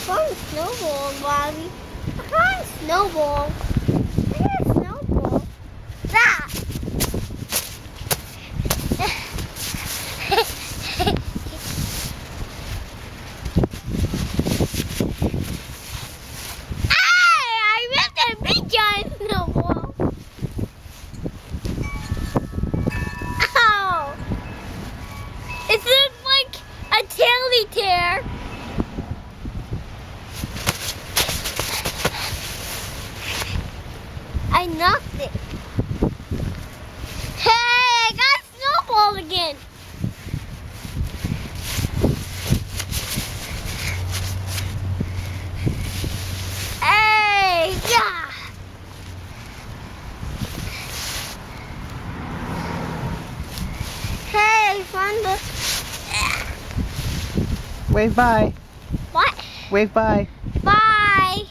found a snowball, Bobby. I found a snowball. I got a snowball. That. I ripped a big giant snowball. Ow! It looks like a taily tear. I knocked it. Hey, I got a snowball again. Hey, yeah. Hey, I found the... Wave bye. What? Wave bye. Bye.